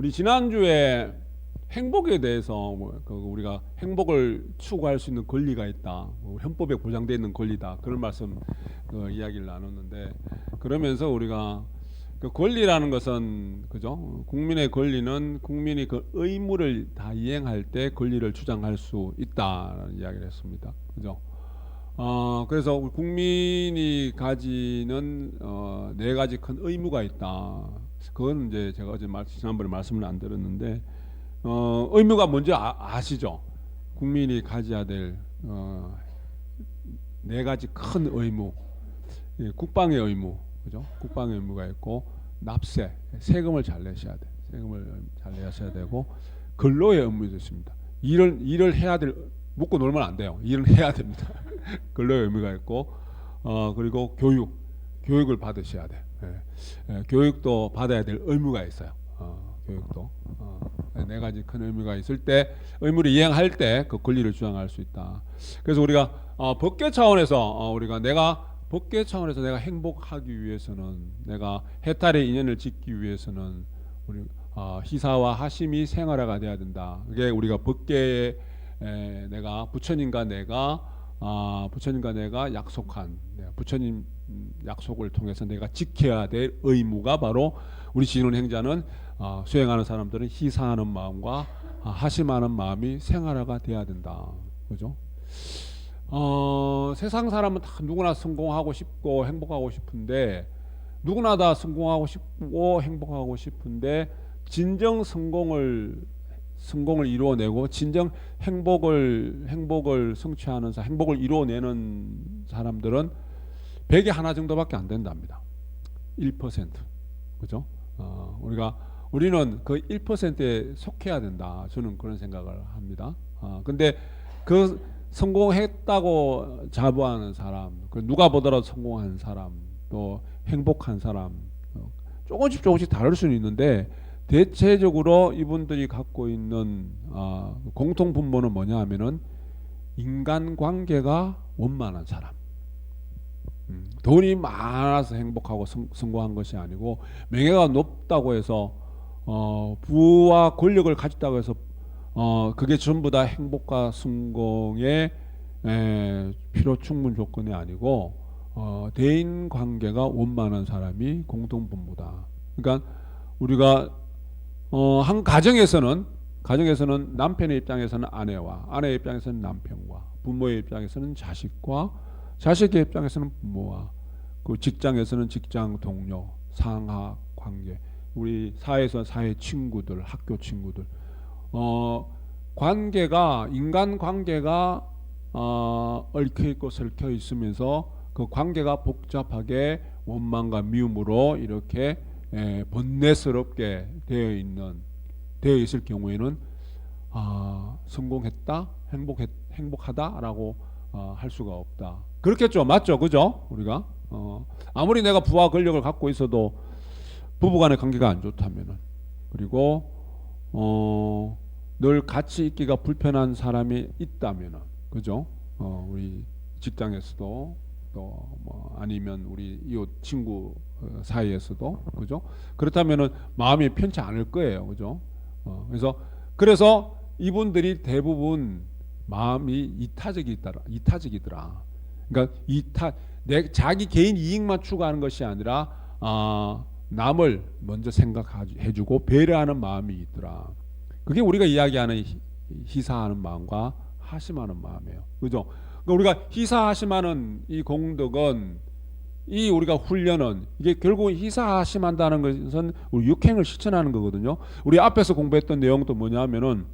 우리 지난주에 행복에 대해서 우리가 행복을 추구할 수 있는 권리가 있다. 헌법에 보장되어 있는 권리다. 그런 말씀 이야기를 나눴는데 그러면서 우리가 그 권리라는 것은 그죠? 국민의 권리는 국민이 그 의무를 다 이행할 때 권리를 주장할 수 있다라는 이야기를 했습니다. 그죠? 그래서 우리 국민이 가지는 네 가지 큰 의무가 있다. 그건 이제 제가 어제 지난번에 말씀을 안 드렸는데 의무가 뭔지 아시죠? 국민이 가져야 될 네 가지 큰 의무. 예, 국방의 의무, 그죠? 국방의 의무가 있고 납세, 세금을 잘 내셔야 돼. 세금을 잘 내셔야 되고 근로의 의무도 있습니다. 일을 해야 될 묵고 놀면 안 돼요. 일은 해야 됩니다. 근로의 의무가 있고 그리고 교육을 받으셔야 돼. 교육도 받아야 될 의무가 있어요. 교육도 네 가지 큰 의무가 있을 때 의무를 이행할 때 그 권리를 주장할 수 있다. 그래서 우리가 법계 차원에서 법계 차원에서 내가 행복하기 위해서는 내가 해탈의 인연을 짓기 위해서는 우리 희사와 하심이 생활화가 돼야 된다. 그게 우리가 법계에 내가 부처님과 내가 약속한 부처님 약속을 통해서 내가 지켜야 될 의무가 바로 우리 진원 행자는 수행하는 사람들은 희사하는 마음과 하심하는 마음이 생활화가 돼야 된다. 그죠? 세상 사람은 다 누구나 성공하고 싶고 행복하고 싶은데 누구나 다 성공하고 싶고 행복하고 싶은데 진정 성공을 이루어내고 진정 행복을 성취하는 행복을 이루어내는 사람들은 100에 하나 정도밖에 안 된답니다. 1%. 그죠? 우리는 그 1%에 속해야 된다. 저는 그런 생각을 합니다. 근데 그 성공했다고 자부하는 사람, 누가 보더라도 성공한 사람, 또 행복한 사람, 조금씩 다를 수는 있는데 대체적으로 이분들이 갖고 있는 공통 분모는 뭐냐 하면은 인간관계가 원만한 사람. 돈이 많아서 행복하고 성공한 것이 아니고 명예가 높다고 해서 부와 권력을 가졌다고 해서 그게 전부 다 행복과 성공의 필요 충분 조건이 아니고 대인 관계가 원만한 사람이 공통 분모다. 그러니까 우리가 한 가정에서는 남편의 입장에서는 아내와 아내의 입장에서는 남편과 부모의 입장에서는 자식과 자식의 입장에서는 부모와 그 직장에서는 직장 동료, 상하 관계, 우리 사회에서 사회 친구들, 학교 친구들, 인간 관계가 얽혀 있고 설켜 있으면서 그 관계가 복잡하게 원망과 미움으로 이렇게 번뇌스럽게 되어 있을 경우에는 성공했다, 행복하다라고 할 수가 없다. 그렇겠죠, 맞죠, 그죠? 우리가 아무리 내가 부와 권력을 갖고 있어도 부부간의 관계가 안 좋다면은 그리고 늘 같이 있기가 불편한 사람이 있다면은 그죠? 우리 직장에서도 또 뭐 아니면 우리 이웃 친구 사이에서도 그죠? 그렇다면은 마음이 편치 않을 거예요, 그죠? 그래서 이분들이 대부분 마음이 이타적이더라. 그러니까 자기 개인 이익만 추구하는 것이 아니라 남을 먼저 생각해주고 배려하는 마음이 있더라. 그게 우리가 이야기하는 희사하는 마음과 하심하는 마음이에요, 그죠? 그러니까 우리가 희사하심하는 이 공덕은 이 우리가 훈련은 이게 결국 희사하심한다는 것은 우리 육행을 실천하는 거거든요. 우리 앞에서 공부했던 내용도 뭐냐면은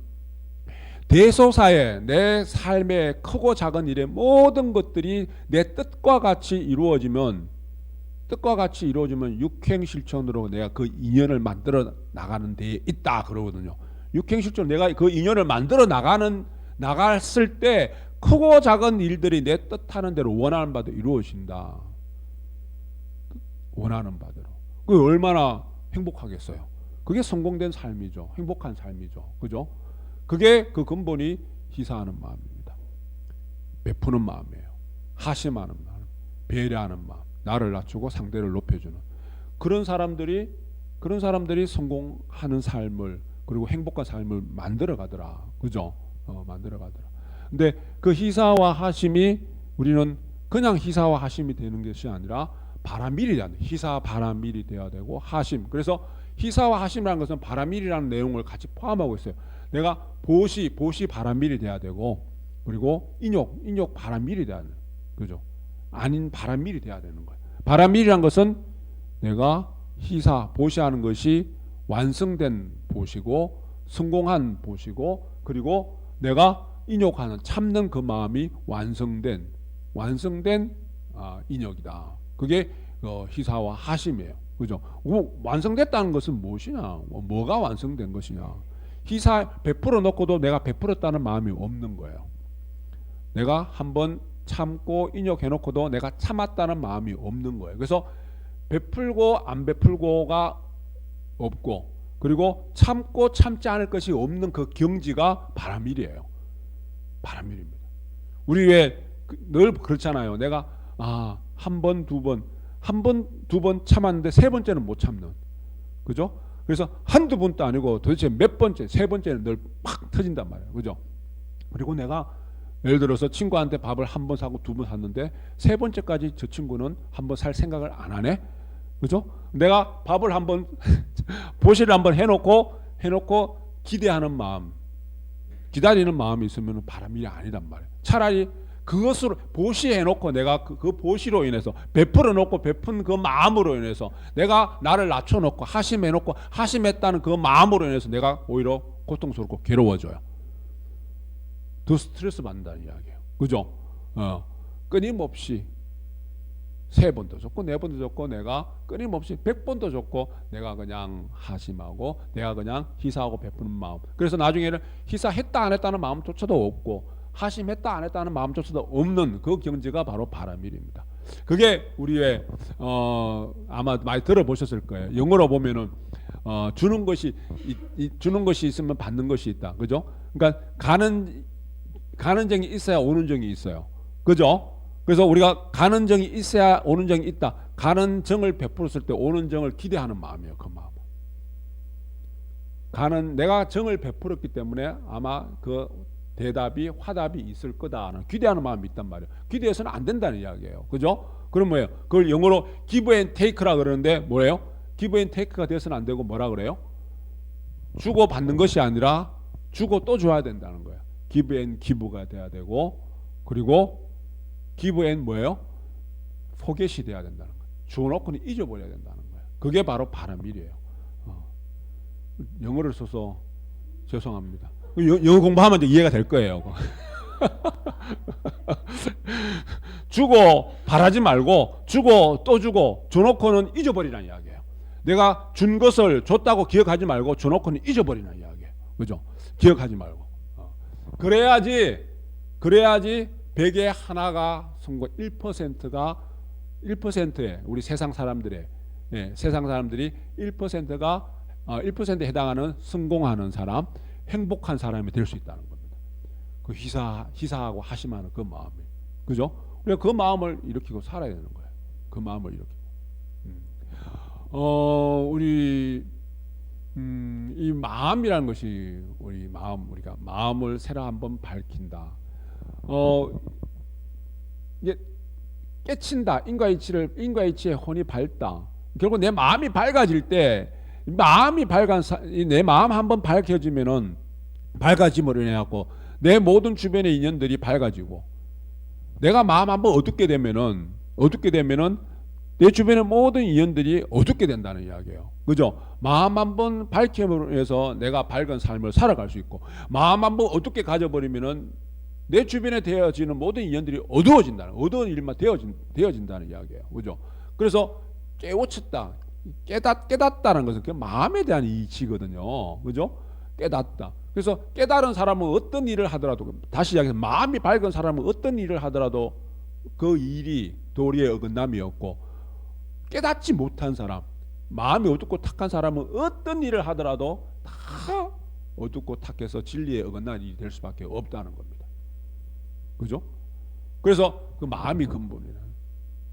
대소사에 내 삶의 크고 작은 일의 모든 것들이 내 뜻과 같이 이루어지면 육행 실천으로 내가 그 인연을 만들어 나가는 데에 있다 그러거든요. 육행 실천 내가 그 인연을 만들어 나갔을 때 크고 작은 일들이 내 뜻하는 대로 원하는 바대로 이루어진다. 원하는 바대로. 그게 얼마나 행복하겠어요. 그게 성공된 삶이죠. 행복한 삶이죠. 그죠? 그게 그 근본이 희사하는 마음입니다. 베푸는 마음이에요. 하심하는 마음, 배려하는 마음, 나를 낮추고 상대를 높여주는 그런 사람들이 그런 사람들이 성공하는 삶을 그리고 행복한 삶을 만들어 가더라. 그죠? 만들어 가더라. 근데 그 희사와 하심이 우리는 그냥 희사와 하심이 되는 것이 아니라 바라밀이 돼야 돼. 희사 바라밀이 돼야 되고 하심. 그래서 희사와 하심이라는 것은 바라밀이라는 내용을 같이 포함하고 있어요. 내가 보시 바라밀이 돼야 되고 그리고 인욕 바라밀이 돼야 돼. 그죠? 아닌 바라밀이 돼야 되는 거예요. 바라밀이라는 것은 내가 희사 보시하는 것이 완성된 보시고 성공한 보시고 그리고 내가 인욕하는 참는 그 마음이 완성된 인욕이다. 그게 희사와 하심이에요. 그죠? 완성됐다는 것은 무엇이냐? 뭐가 완성된 것이냐? 희사 100% 넣고도 내가 베풀었다는 마음이 없는 거예요. 내가 한번 참고 인욕해놓고도 내가 참았다는 마음이 없는 거예요. 그래서 베풀고 안 베풀고가 없고 그리고 참고 참지 않을 것이 없는 그 경지가 바라밀이에요. 바라밀입니다. 우리 왜 늘 그렇잖아요. 내가 한 번, 두 번 참았는데 세 번째는 못 참는. 그죠? 그래서 한두 번도 아니고 도대체 몇 번째, 세 번째는 늘 팍 터진단 말이에요. 그죠? 그리고 내가 예를 들어서 친구한테 밥을 한 번 사고 두 번 샀는데 세 번째까지 저 친구는 한 번 살 생각을 안 하네. 그죠? 내가 밥을 한번 보시를 한번 해놓고 기대하는 마음, 기다리는 마음이 있으면 바람이 아니란 말이에요. 차라리 그것으로 보시해놓고 내가 그 보시로 인해서 베풀어놓고 베푼 그 마음으로 인해서 내가 나를 낮춰놓고 하심해놓고 하심했다는 그 마음으로 인해서 내가 오히려 고통스럽고 괴로워져요. 더 스트레스 받는다는 이야기예요. 그죠? 끊임없이 3번도 줬고 4번도 줬고 내가 끊임없이 100번도 줬고 내가 그냥 하심하고 내가 그냥 희사하고 베푸는 마음. 그래서 나중에는 희사했다 안 했다는 마음조차도 없고 하심했다 안 했다는 마음조차도 없는 그 경지가 바로 바라밀입니다. 그게 우리의 아마 많이 들어보셨을 거예요. 영어로 보면은 주는 것이 있으면 받는 것이 있다. 그죠? 그러니까 가는 정이 있어야 오는 정이 있어요. 그죠? 그래서 우리가 가는 정이 있어야 오는 정이 있다. 가는 정을 베풀었을 때 오는 정을 기대하는 마음이에요. 그 마음. 내가 정을 베풀었기 때문에 아마 그 대답이 화답이 있을 거다라는 기대하는 마음이 있단 말이에요. 기대해서는 안 된다는 이야기예요. 그죠? 그럼 뭐예요? 그걸 영어로 give and take라 그러는데 뭐예요? give and take가 돼서는 안 되고 뭐라 그래요? 주고 받는 것이 아니라 주고 또 줘야 된다는 거예요. give and give가 돼야 되고 그리고 give and 뭐예요? forget이 돼야 된다는 거예요. 주어놓고는 잊어버려야 된다는 거예요. 그게 바로 바라밀이에요. 영어를 써서 죄송합니다. 영어 공부하면 이제 이해가 될 거예요. 주고 바라지 말고 주고 또 주고 줘놓고는 잊어버리라는 이야기예요. 내가 준 것을 줬다고 기억하지 말고 줘놓고는 잊어버리는 이야기예요. 그죠? 기억하지 말고. 그래야지 100에 하나가 성공 1%에 우리 세상 사람들이 1%가 1%에 해당하는 성공하는 사람, 행복한 사람이 될 수 있다는 겁니다. 그 희사하고 하심하는 그 마음이, 그죠? 우리가 그 마음을 일으키고 살아야 되는 거예요. 그 마음을 일으키고. 우리 이 마음이라는 것이 우리가 마음을 새로 한번 밝힌다. 이게 깨친다. 인과이치의 혼이 밝다. 결국 내 마음이 밝아질 때 내 마음 한번 밝혀지면은 밝아짐으로 인해 갖고 내 모든 주변의 인연들이 밝아지고 내가 마음 한번 어둡게 되면은 내 주변의 모든 인연들이 어둡게 된다는 이야기예요. 그죠? 마음 한번 밝힘으로 인해서 내가 밝은 삶을 살아갈 수 있고 마음 한번 어둡게 가져버리면은 내 주변에 되어지는 모든 인연들이 어두운 일만 되어진다는 이야기예요. 그죠? 그래서 깨우쳤다. 깨닫다는 것은 그 마음에 대한 이치거든요. 그죠? 깨닫다. 그래서 깨달은 사람은 어떤 일을 하더라도 다시 이야기해서 마음이 밝은 사람은 어떤 일을 하더라도 그 일이 도리의 어긋남이었고 깨닫지 못한 사람, 마음이 어둡고 탁한 사람은 어떤 일을 하더라도 다 어둡고 탁해서 진리의 어긋난 일이 될 수밖에 없다는 겁니다. 그죠? 그래서 그 마음이 근본이라.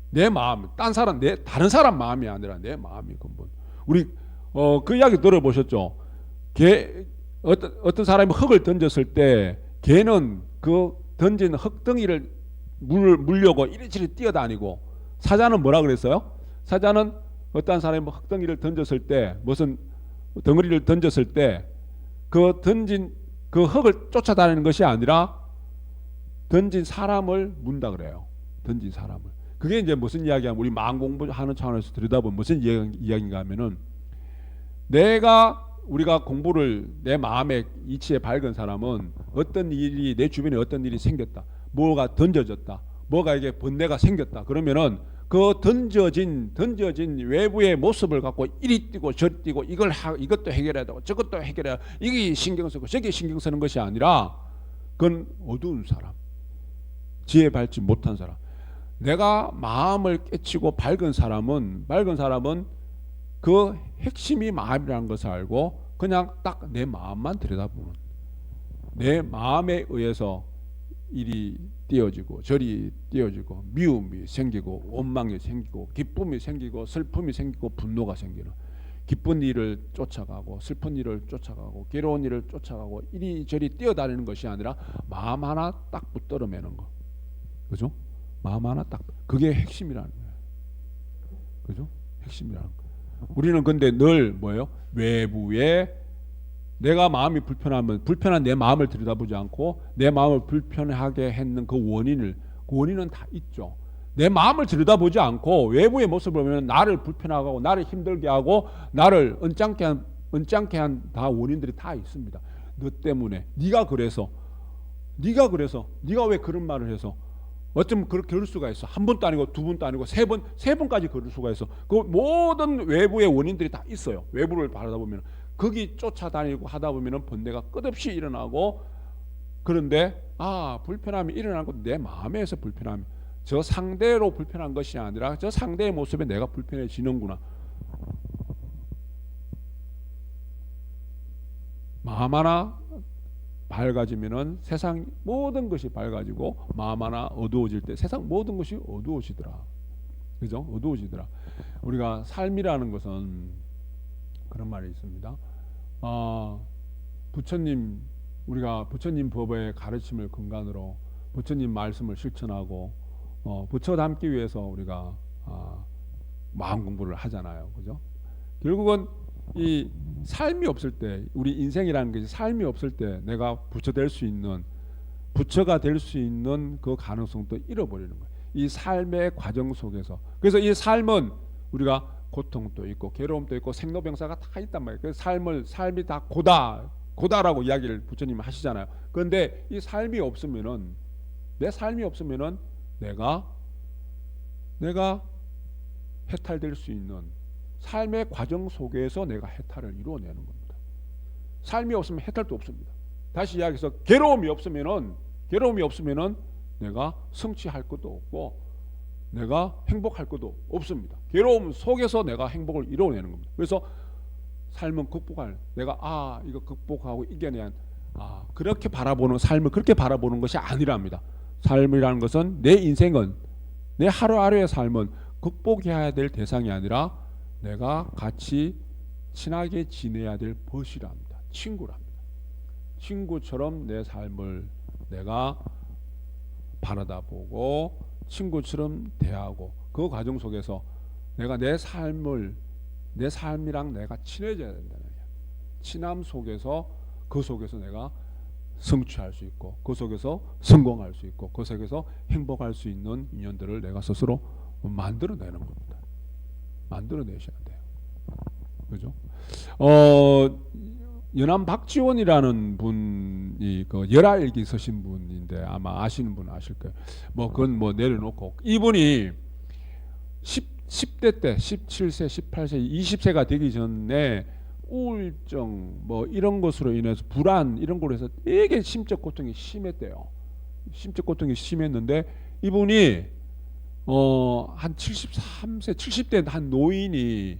내 마음, 다른 사람 마음이 아니라 내 마음이 근본. 우리 그 이야기 들어보셨죠? 어떤 사람이 흙을 던졌을 때 개는 그 던진 흙덩이를 물려고 이리저리 뛰어다니고, 사자는 뭐라 그랬어요? 사자는 어떤 사람이 흙덩이를 던졌을 때, 무슨 덩어리를 던졌을 때 그 던진 그 흙을 쫓아다니는 것이 아니라 던진 사람을 문다 그래요. 던진 사람을. 그게 이제 무슨 이야기야? 우리 마음 공부하는 차원에서 들여다보면 무슨 이야기인가 하면은, 우리가 공부를 내 마음의 이치에 밝은 사람은 어떤 일이, 내 주변에 어떤 일이 생겼다, 뭐가 던져졌다, 뭐가 이게 번뇌가 생겼다 그러면은 그 던져진 외부의 모습을 갖고 이리 뛰고 저리 뛰고 이것도 해결해야 되고 저것도 해결해야, 이게 신경 쓰고 저게 신경 쓰는 것이 아니라, 그건 어두운 사람, 지혜 밝지 못한 사람. 내가 마음을 깨치고 밝은 사람은 그 핵심이 마음이라는 것을 알고 그냥 딱 내 마음만 들여다보는, 내 마음에 의해서 일이 띄어지고 저리 띄어지고 미움이 생기고 원망이 생기고 기쁨이 생기고 슬픔이 생기고 분노가 생기는, 기쁜 일을 쫓아가고 슬픈 일을 쫓아가고 괴로운 일을 쫓아가고 이리저리 뛰어다니는 것이 아니라 마음 하나 딱 붙들어 매는 거. 그죠? 마음 하나 딱, 그게 핵심이라는 거예요. 그죠? 핵심이라는 거. 우리는 근데 늘 뭐예요? 외부에 내가 마음이 불편한 내 마음을 들여다보지 않고 내 마음을 불편하게 했는 그 원인은 다 있죠. 내 마음을 들여다보지 않고 외부의 모습을 보면 나를 불편하게 하고 나를 힘들게 하고 나를 언짢게 한 다 원인들이 다 있습니다. 너 때문에, 네가 왜 그런 말을 해서, 어쩌면 그렇게 그럴 수가 있어. 한 번도 아니고 두 번도 아니고 세 번까지 그럴 수가 있어. 그 모든 외부의 원인들이 다 있어요. 외부를 바라다 보면 거기 쫓아다니고 하다 보면은 번뇌가 끝없이 일어나고, 그런데 불편함이 일어나고 내 마음에서 불편함이, 저 상대로 불편한 것이 아니라 저 상대의 모습에 내가 불편해지는구나. 마음 하나 밝아지면은 세상 모든 것이 밝아지고, 마음 하나 어두워질 때 세상 모든 것이 어두워지더라. 그죠? 어두워지더라. 우리가 삶이라는 것은 그런 말이 있습니다. 우리가 부처님 법의 가르침을 근간으로 부처님 말씀을 실천하고 부처 닮기 위해서 우리가 마음 공부를 하잖아요. 그죠? 결국은 이 삶이 없을 때, 우리 인생이라는 것이 삶이 없을 때 내가 부처가 될 수 있는 그 가능성도 잃어버리는 거예요. 이 삶의 과정 속에서. 그래서 이 삶은 우리가 고통도 있고 괴로움도 있고 생로병사가 다 있단 말이에요. 그래서 삶이 다 고다라고 이야기를 부처님이 하시잖아요. 그런데 이 삶이 없으면은, 내 삶이 없으면은 내가 해탈될 수 있는 삶의 과정 속에서 내가 해탈을 이루어내는 겁니다. 삶이 없으면 해탈도 없습니다. 다시 이야기해서 괴로움이 없으면은 내가 성취할 것도 없고 내가 행복할 것도 없습니다. 괴로움 속에서 내가 행복을 이루어내는 겁니다. 그래서 삶은 내가 이거 극복하고 이겨내야, 그렇게 바라보는 삶을 그렇게 바라보는 것이 아니랍니다. 삶이라는 것은, 내 인생은, 내 하루하루의 삶은 극복해야 될 대상이 아니라 내가 같이 친하게 지내야 될 벗이랍니다. 친구랍니다. 친구처럼 내 삶을 내가 바라다 보고 친구처럼 대하고, 그 과정 속에서 내가 내 삶이랑 내가 친해져야 된다는 거예요. 친함 속에서, 그 속에서 내가 성취할 수 있고, 그 속에서 성공할 수 있고, 그 속에서 행복할 수 있는 인연들을 내가 스스로 만들어내는 겁니다. 만들어내셔야 돼요. 그죠? 연암 박지원이라는 분이 그 열알기 쓰신 분인데 아마 아시는 분은 아실 거예요. 그건 내려놓고, 이분이 10대 때 17세, 18세, 20세가 되기 전에 우울증 이런 것으로 인해서 불안 이런 걸로 해서 되게 심적 고통이 심했대요. 심적 고통이 심했는데 이분이 한 73세, 70대 한 노인을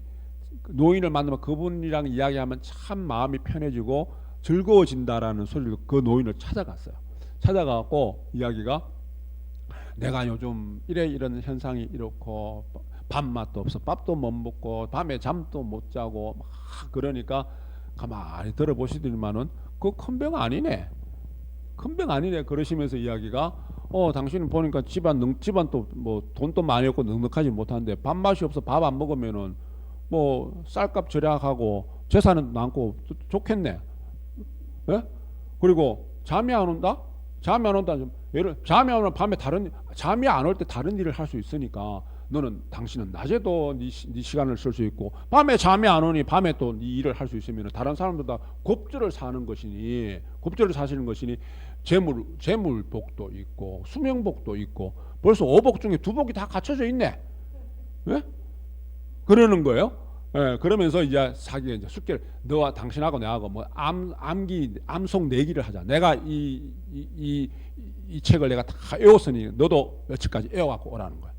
만나면 그분이랑 이야기하면 참 마음이 편해지고 즐거워진다라는 소리를, 그 노인을 찾아갔어요. 찾아가고 이야기가, 내가 요즘 이런 현상이 이렇고 밥맛도 없어. 밥도 못 먹고 밤에 잠도 못 자고 막 그러니까 가만히 들어보시더니만은 그거 큰 병 아니네. 큰 병 아니네. 그러시면서 이야기가 당신은 보니까 집안도 뭐 돈도 많이 없고 넉넉하지 못한데 밥맛이 없어. 밥 안 먹으면은 뭐 쌀값 절약하고 재산은 많고 좋겠네. 예? 그리고 잠이 안 온다? 잠이 안 온다. 잠이 안 오면 밤에 잠이 안 올 때 다른 일을 할 수 있으니까 당신은 낮에도 네 시간을 쓸 수 있고 밤에 잠이 안 오니 밤에 또 네 일을 할 수 있으면 다른 사람들보다 곱절을 사는 것이니 곱절을 사시는 것이니 재물복도 있고 수명복도 있고 벌써 5복 중에 2복이 다 갖춰져 있네. 예? 그러는 거예요. 예, 그러면서 이제 자기가 이제 숙제를 너와 당신하고 내하고 뭐 암송 내기를 하자. 내가 이 책을 내가 다 외웠으니 너도 며칠까지 외워갖고 오라는 거야.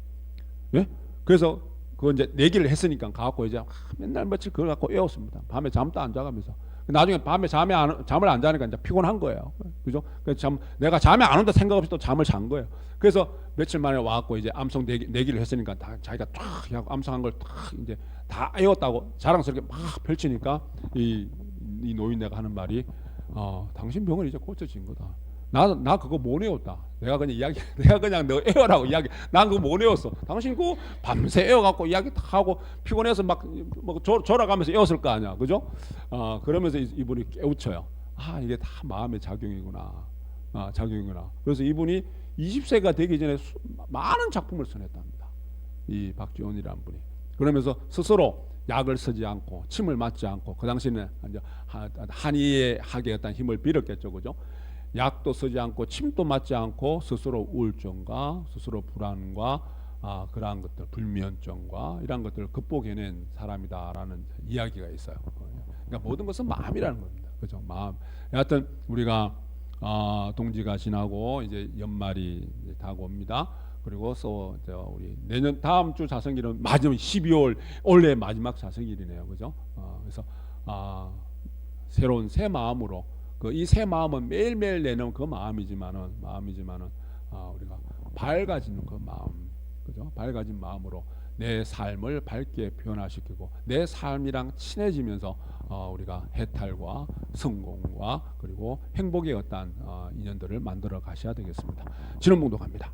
예? 그래서 그거 이제 내기를 했으니까 가갖고 이제 맨날 며칠 그걸 갖고 외웠습니다. 밤에 잠도 안 자가면서. 나중에 밤에 잠을 안 자니까 이제 피곤한 거예요. 그죠? 그래서 내가 잠이 안 온다 생각 없이 또 잠을 잔 거예요. 그래서 며칠 만에 와갖고 이제 암송 내기를 했으니까 자기가 쫙 하고 암송한 걸 딱 이제 다 외웠다고 자랑스럽게 막 펼치니까 이 노인네가 하는 말이 당신 병은 이제 고쳐진 거다. 나 그거 못 외웠다. 내가 그냥 너 외워라고 이야기. 난 그거 못 외웠어. 당신 그거 밤새 외워갖고 이야기 다 하고 피곤해서 막 졸아가면서 외웠을 거 아니야, 그죠? 그러면서 이분이 깨우쳐요. 이게 다 마음의 작용이구나. 작용이구나. 그래서 이분이 20세가 되기 전에 많은 작품을 써냈답니다. 이 박지원이라는 분이. 그러면서 스스로 약을 쓰지 않고 침을 맞지 않고 그 당시에는 한의의 학의 어떤 힘을 빌었겠죠, 그죠? 약도 쓰지 않고 침도 맞지 않고 스스로 우울증과 스스로 불안과 그러한 것들 불면증과 이러한 것들을 극복해낸 사람이다라는 이야기가 있어요. 그러니까 모든 것은 마음이라는 겁니다. 그죠? 마음. 여하튼 우리가 동지가 지나고 이제 연말이 이제 다가옵니다. 그리고 우리 내년 다음 주 자성일은 마지막 12월 올해 마지막 자성일이네요. 그죠? 그래서 새로운 새 마음으로 이 새 마음은 매일매일 내는 그 마음이지만은 우리가 밝아지는 그 마음, 그죠? 밝아진 마음으로 내 삶을 밝게 변화시키고 내 삶이랑 친해지면서 우리가 해탈과 성공과 그리고 행복의 어떤 인연들을 만들어 가셔야 되겠습니다. 진원봉독합니다.